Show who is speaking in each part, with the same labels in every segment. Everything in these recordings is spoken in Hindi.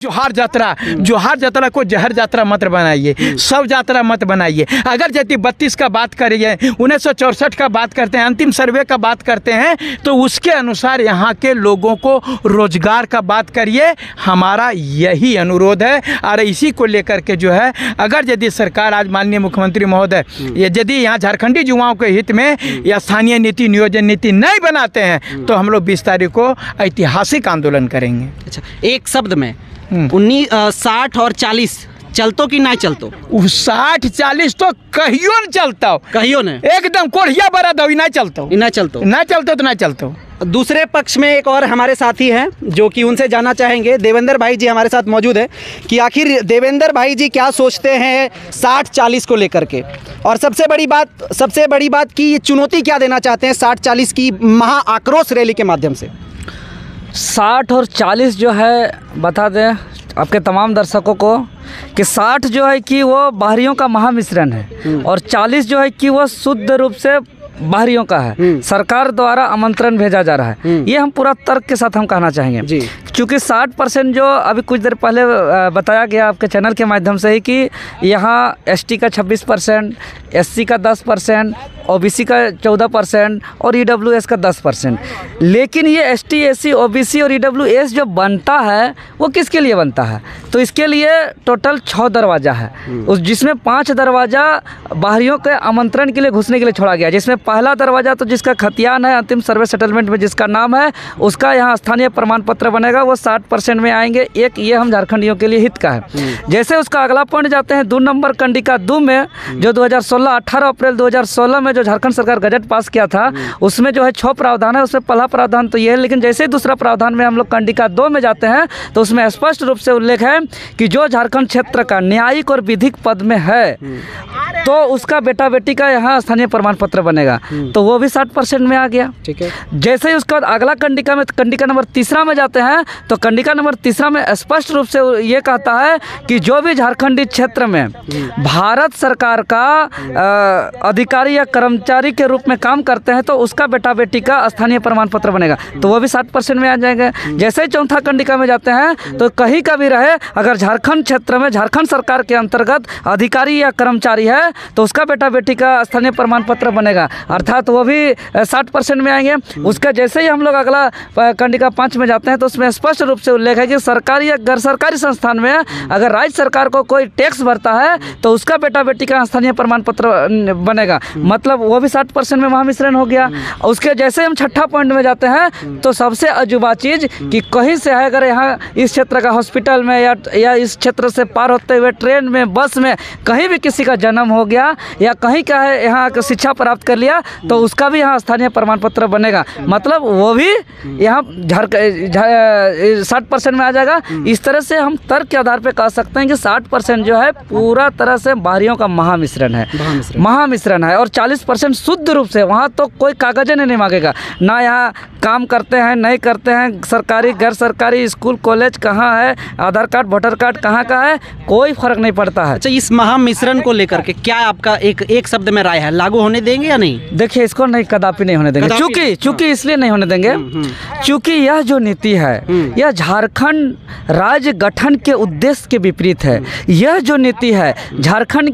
Speaker 1: जोहार यात्रा को जहर यात्रा मत बनाइए, सब यात्रा मत बनाइए। अगर यदि 32 का बात करिए, 1964 का बात करते हैं, अंतिम सर्वे का बात करते हैं, तो उसके अनुसार यहाँ के लोगों को रोजगार का बात करिए। हमारा यही अनुरोध है। और इसी को लेकर के जो है, अगर यदि सरकार आज माननीय मुख्यमंत्री महोदय यदि यहाँ झारखंडी युवाओं के हित में या स्थानीय नीति नियोजन नीति नहीं बनाते हैं, तो हम लोग 20 तारीख को ऐतिहासिक आंदोलन करेंगे।
Speaker 2: अच्छा, एक शब्द में 60 और 40 चलतो कि ना चलतो?
Speaker 1: 60-40 तो कहियो न चलता,
Speaker 2: कहियो ने
Speaker 1: एकदम कोढ़िया बड़ा दो ना चलतो,
Speaker 2: ना चलतो,
Speaker 1: ना चलतो तो ना चलतो।
Speaker 2: दूसरे पक्ष में एक और हमारे साथी हैं जो कि उनसे जानना चाहेंगे। देवेंद्र भाई जी हमारे साथ मौजूद है कि आखिर देवेंद्र भाई जी क्या सोचते हैं 60-40 को लेकर के, और सबसे बड़ी बात कि ये चुनौती क्या देना चाहते हैं 60-40 की महा आक्रोश रैली के माध्यम से।
Speaker 3: 60 और 40 जो है, बता दें आपके तमाम दर्शकों को कि 60 जो है कि वो बाहरियों का महामिश्रण है और 40 जो है कि वो शुद्ध रूप से बाहरियों का है। सरकार द्वारा आमंत्रण भेजा जा रहा है। ये हम पूरा तर्क के साथ हम कहना चाहेंगे जी। क्योंकि 60% जो अभी कुछ देर पहले बताया गया आपके चैनल के माध्यम से ही कि यहाँ एसटी का 26%, एससी का 10%, ओबीसी का 14% और ईडब्ल्यूएस का 10%। लेकिन ये एसटी, एससी, ओबीसी और ईडब्ल्यूएस जो बनता है वो किसके लिए बनता है? तो इसके लिए टोटल 6 दरवाज़ा है, उस जिसमें 5 दरवाज़ा बाहरियों के आमंत्रण के लिए घुसने के लिए छोड़ा गया। जिसमें पहला दरवाज़ा तो जिसका खतियान है, अंतिम सर्वे सेटलमेंट में जिसका नाम है, उसका यहाँ स्थानीय प्रमाण पत्र बनेगा, वो 60% में आएंगे। एक ये हम झारखंडियों के लिए हित का है। जैसे उसका अगला पॉइंट जाते हैं 2 नंबर कंडिका 2 में, जो 2016 18 अप्रैल 2016 में जो झारखंड सरकार गजट पास किया था, उसमें जो है 6 प्रावधान है। उसमें पहला प्रावधान तो ये है, लेकिन जैसे ही दूसरा प्रावधान में हम लोग कंडिका 2 में जाते हैं तो उसमें स्पष्ट रूप से उल्लेख है कि जो झारखंड क्षेत्र का न्यायिक और विधिक पद में है तो उसका बेटा बेटी का यहाँ स्थानीय प्रमाण पत्र बनेगा, तो वो भी 60% में आ गया। ठीक है। जैसे ही उसके बाद अगला कंडिका में, कंडिका नंबर 3 में जाते हैं तो कंडिका नंबर 3 में स्पष्ट रूप से ये कहता है कि जो भी झारखंडी क्षेत्र में भारत सरकार का अधिकारी या कर्मचारी के रूप में काम करते हैं तो उसका बेटा बेटी का स्थानीय प्रमाण पत्र बनेगा, तो वो भी 60% में आ जाएंगे। जैसे ही चौथा कंडिका में जाते हैं तो कहीं का भी रहे, अगर झारखंड क्षेत्र में झारखंड सरकार के अंतर्गत अधिकारी या कर्मचारी है तो उसका बेटा बेटी का स्थानीय प्रमाण पत्र बनेगा, अर्थात वो भी 60% में आएंगे। उसका जैसे ही हम लोग अगला कंडिका 5 में जाते हैं तो उसमें स्पष्ट रूप से उल्लेख है कि सरकारी या गैर सरकारी संस्थान में अगर राज्य सरकार को कोई टैक्स भरता है तो उसका बेटा बेटी का स्थानीय प्रमाण पत्र बनेगा, मतलब वो भी 60% में महामिश्रण हो गया। उसके जैसे हम छठा पॉइंट में जाते हैं तो सबसे अजूबा चीज़ कि कहीं से है, अगर यहाँ इस क्षेत्र का हॉस्पिटल में या इस क्षेत्र से पार होते हुए ट्रेन में, बस में कहीं भी किसी का जन्म हो गया या कहीं का है यहाँ शिक्षा प्राप्त कर लिया तो उसका भी यहाँ स्थानीय प्रमाण पत्र बनेगा, मतलब वो भी यहाँ 60% में आ जाएगा। इस तरह से हम तर्क के आधार पर कह सकते हैं कि 60% जो है पूरा तरह से बाहरियों का महामिश्रण है, महामिश्रण है। और 40% शुद्ध रूप से, वहाँ तो कोई कागज नहीं मांगेगा, ना यहाँ काम करते हैं नहीं करते हैं, सरकारी गैर सरकारी स्कूल कॉलेज कहाँ है, आधार कार्ड वोटर कार्ड कहाँ का है, कोई फर्क नहीं पड़ता है।
Speaker 2: अच्छा, इस महामिश्रण को लेकर के क्या आपका एक शब्द में राय है, लागू होने देंगे या नहीं?
Speaker 3: देखिए, इसको नहीं, कदापि नहीं होने देंगे। चूंकि इसलिए नहीं होने देंगे क्योंकि यह जो नीति है यह झारखंड राज्य गठन के उद्देश्य के विपरीत है। यह जो नीति है झारखंड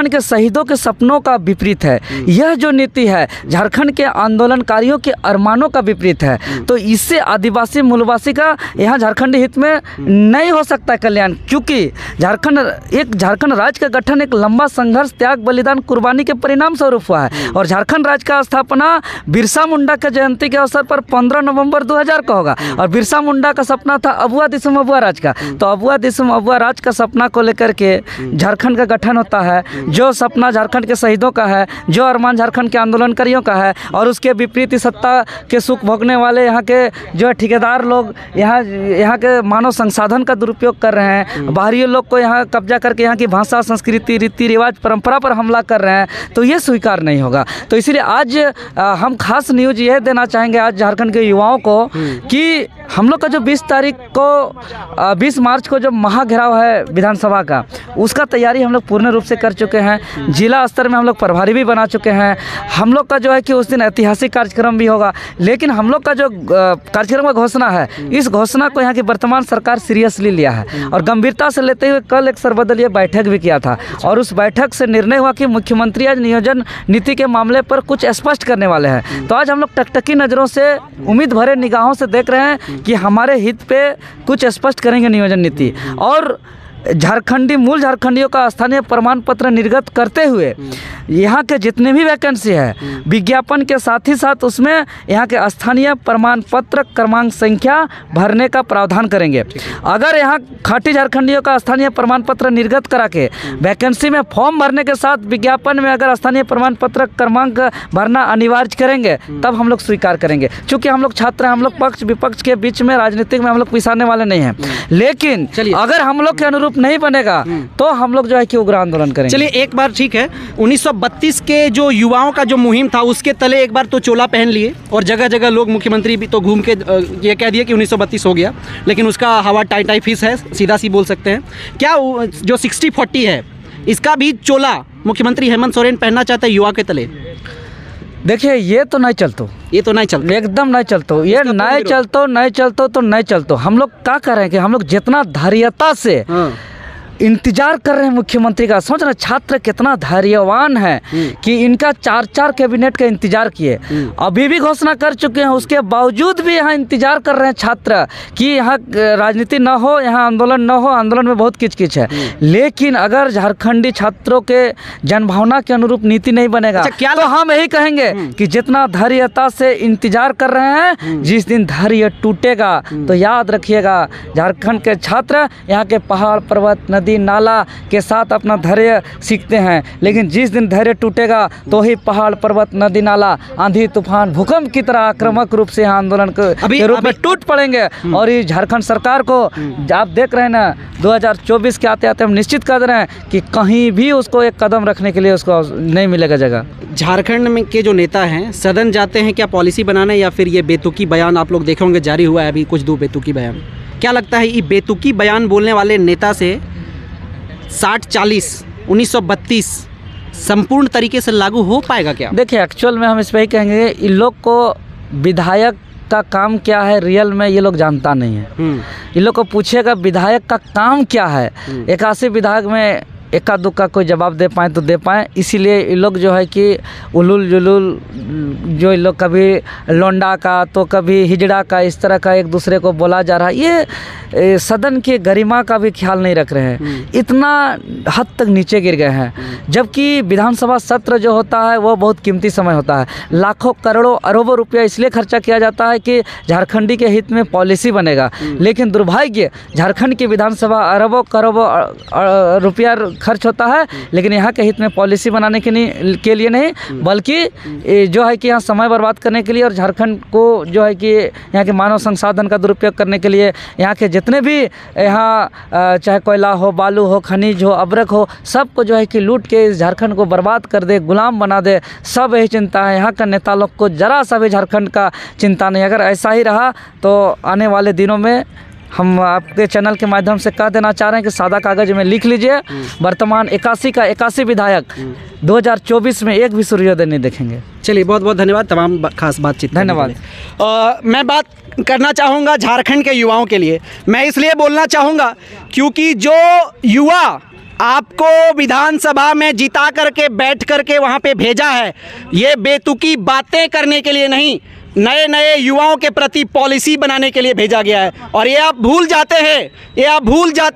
Speaker 3: के शहीदों के सपनों का विपरीत है। यह जो नीति है झारखंड के आंदोलनकारियों के अरमानों का विपरीत है। तो इससे आदिवासी मूलवासी का यहाँ झारखंडी हित में नहीं हो सकता कल्याण, क्योंकि झारखंड राज्य का गठन एक लंबा संघर्ष, त्याग, बलिदान, कुर्बानी के परिणाम स्वरूप हुआ है। और झारखंड राज्य का स्थापना बिरसा मुंडा के जयंती के अवसर पर 15 नवंबर 2000 का होगा। और बिरसा मुंडा का सपना था अबुआ दिसम अबुआ राज का, तो अबुआ दिसम अबुआ राज का सपना को लेकर के झारखंड का गठन होता है। जो सपना झारखंड के शहीदों का है, जो अरमान झारखंड के आंदोलनकारियों का है, और उसके विपरीत सत्ता के सुख भोगने वाले यहाँ के जो ठेकेदार लोग यहाँ के मानव संसाधन का दुरुपयोग कर रहे हैं, बाहरी लोग को यहाँ कब्जा करके यहाँ की भाषा, संस्कृति, रीति रिवाज, परंपरा पर हमला कर रहे हैं, तो ये स्वीकार नहीं होगा। तो इसलिए आज हम खास न्यूज़ यह देना चाहेंगे आज झारखंड के युवाओं को कि हम लोग का जो 20 तारीख को 20 मार्च को जो महाघेराव है विधानसभा का, उसका तैयारी हम लोग पूर्ण रूप से कर चुके हैं। जिला स्तर में हम लोग प्रभारी भी बना चुके हैं। हम लोग का जो है कि उस दिन ऐतिहासिक कार्यक्रम भी होगा, लेकिन हम लोग का जो कार्यक्रम का घोषणा है, इस घोषणा को यहाँ की वर्तमान सरकार सीरियसली लिया है और गंभीरता से लेते हुए कल एक सर्वदलीय बैठक भी किया था और उस बैठक से निर्णय हुआ कि मुख्यमंत्री आज नियोजन नीति के मामले पर कुछ स्पष्ट करने वाले हैं। तो आज हम लोग टकटकी नज़रों से, उम्मीद भरे निगाहों से देख रहे हैं कि हमारे हित पे कुछ स्पष्ट करेंगे नियोजन नीति और मूल झारखंडियों का स्थानीय प्रमाण पत्र निर्गत करते हुए यहाँ के जितने भी वैकेंसी है विज्ञापन के साथ ही साथ उसमें यहाँ के स्थानीय प्रमाण पत्र क्रमांक संख्या भरने का प्रावधान करेंगे। अगर यहाँ खाटी झारखंडियों का स्थानीय प्रमाण पत्र निर्गत करा के वैकेंसी में फॉर्म भरने के साथ विज्ञापन में अगर स्थानीय प्रमाण पत्र क्रमांक भरना अनिवार्य करेंगे तब हम लोग स्वीकार करेंगे। चूँकि हम लोग छात्र हैं, हम लोग पक्ष विपक्ष के बीच में राजनीतिक में हम लोग पिसाने वाले नहीं हैं, लेकिन अगर हम लोग के अनुरूप नहीं बनेगा तो हम लोग जो है कि उग्र आंदोलन करेंगे।
Speaker 2: चलिए एक बार ठीक है, 1932 के जो युवाओं का जो मुहिम था उसके तले एक बार तो चोला पहन लिए और जगह जगह लोग, मुख्यमंत्री भी तो घूम के ये कह दिए कि 1932 हो गया, लेकिन उसका हवा टाई फिस है, सीधा सी बोल सकते हैं। क्या जो 60-40 है इसका भी चोला मुख्यमंत्री हेमंत सोरेन पहनना चाहता है युवा के तले?
Speaker 3: देखिए ये तो नहीं चलतो,
Speaker 2: ये तो नहीं चलता,
Speaker 3: एकदम नहीं चलतो, ये नहीं चलतो तो नहीं चलतो। हम लोग क्या कर रहे हैं कि हम लोग जितना धैर्यता से इंतजार कर रहे हैं मुख्यमंत्री का, सोच रहे छात्र कितना धैर्यवान है कि इनका 4 कैबिनेट का इंतजार किए, अभी भी घोषणा कर चुके हैं, उसके बावजूद भी यहाँ इंतजार कर रहे हैं छात्र कि यहाँ राजनीति ना हो, यहाँ आंदोलन ना हो, आंदोलन में बहुत किचकिच है। लेकिन अगर झारखंडी छात्रों के जनभावना के अनुरूप नीति नहीं बनेगा तो हम यही कहेंगे कि जितना धैर्यता से इंतजार कर रहे हैं, जिस दिन धैर्य टूटेगा तो याद रखिएगा झारखंड के छात्र यहाँ के पहाड़ पर्वत नदी नाला के साथ अपना धैर्य सीखते हैं, लेकिन जिस दिन धैर्य टूटेगा तो ही पहाड़ पर्वत नदी नाला आंधी तूफान भूकंप की तरह आक्रामक रूप से आंदोलन के रूप में टूट पड़ेंगे। और ये झारखंड सरकार को आप देख रहे हैं ना, 2024 के आते आते हम निश्चित कर रहे हैं कि कहीं भी उसको एक कदम रखने के लिए उसको नहीं मिलेगा जगह।
Speaker 2: झारखंड में के जो नेता हैं सदन जाते हैं क्या पॉलिसी बनाने, या फिर ये बेतुकी बयान आप लोग देखे होंगे जारी हुआ है अभी कुछ 2 बेतुकी बयान, क्या लगता है ये बेतुकी बयान बोलने वाले नेता से 60-40 1932 संपूर्ण तरीके से लागू हो पाएगा क्या?
Speaker 3: देखिए एक्चुअल में हम इस पर ही कहेंगे, इन लोग को विधायक का काम क्या है रियल में ये लोग जानता नहीं है। इन लोग को पूछेगा विधायक का काम क्या है, 81 विधायक में एका दुक्का कोई जवाब दे पाएँ तो दे पाएँ। इसीलिए ये लोग जो है कि उलूल जुलूल जो इन लोग कभी लौंडा का तो कभी हिजड़ा का इस तरह का एक दूसरे को बोला जा रहा है, ये सदन की गरिमा का भी ख्याल नहीं रख रहे हैं, इतना हद तक नीचे गिर गए हैं। जबकि विधानसभा सत्र जो होता है वो बहुत कीमती समय होता है, लाखों करोड़ों अरबों रुपया इसलिए खर्चा किया जाता है कि झारखंडी के हित में पॉलिसी बनेगा। लेकिन दुर्भाग्य झारखंड की विधानसभा अरबों करोड़ों रुपया खर्च होता है, लेकिन यहाँ के हित में पॉलिसी बनाने के लिए नहीं, बल्कि जो है कि यहाँ समय बर्बाद करने के लिए और झारखंड को जो है कि यहाँ के मानव संसाधन का दुरुपयोग करने के लिए, यहाँ के जितने भी यहाँ चाहे कोयला हो, बालू हो, खनिज हो, अब्रक हो, सबको जो है कि लूट के इस झारखंड को बर्बाद कर दे, गुलाम बना दे, सब यही चिंता है। यहाँ का नेता लोग को जरा सा भी झारखंड का चिंता नहीं। अगर ऐसा ही रहा तो आने वाले दिनों में हम आपके चैनल के माध्यम से कह देना चाह रहे हैं कि सादा कागज में लिख लीजिए, वर्तमान 81 का 81 विधायक 2024 में एक भी सूर्योदय नहीं देखेंगे।
Speaker 2: चलिए बहुत बहुत धन्यवाद तमाम खास बातचीत।
Speaker 3: धन्यवाद।
Speaker 2: मैं बात करना चाहूँगा झारखंड के युवाओं के लिए। मैं इसलिए बोलना चाहूँगा क्योंकि जो युवा आपको विधानसभा में जिता करके बैठ करके वहाँ पे भेजा है, ये बेतुकी बातें करने के लिए नहीं, नए नए युवाओं के प्रति पॉलिसी बनाने के लिए भेजा गया है। और ये आप भूल जाते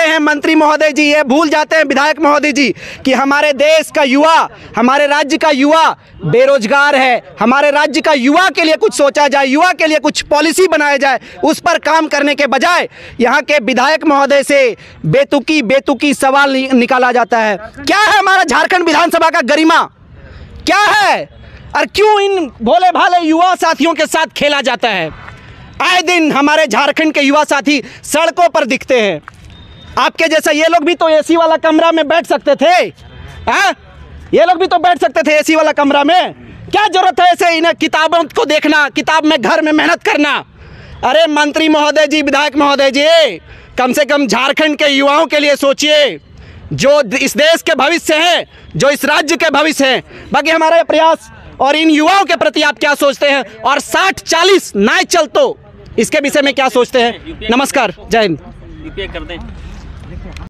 Speaker 2: हैं मंत्री महोदय जी, ये भूल जाते हैं विधायक महोदय जी कि हमारे देश का युवा, हमारे राज्य का युवा बेरोजगार है। हमारे राज्य का युवा के लिए कुछ सोचा जाए, युवा के लिए कुछ पॉलिसी बनाया जाए, उस पर काम करने के बजाय यहाँ के विधायक महोदय से बेतुकी सवाल निकाला जाता है। क्या है हमारा झारखंड विधानसभा का गरिमा, क्या है, और क्यों इन भोले भाले युवा साथियों के साथ खेला जाता है? आए दिन हमारे झारखंड के युवा साथी सड़कों पर दिखते हैं। आपके जैसा ये लोग भी तो एसी वाला कमरा में बैठ सकते थे, ये लोग भी तो बैठ सकते थे एसी वाला कमरा में। क्या जरूरत है ऐसे इन्हें किताबों को देखना, किताब में घर में मेहनत करना? अरे मंत्री महोदय जी, विधायक महोदय जी, कम से कम झारखंड के युवाओं के लिए सोचिए, जो इस देश के भविष्य हैं, जो इस राज्य के भविष्य हैं। बाकी हमारा प्रयास और इन युवाओं के प्रति आप क्या सोचते हैं, और 60-40 नाय चल तो इसके विषय में क्या सोचते हैं? नमस्कार, जय हिंद।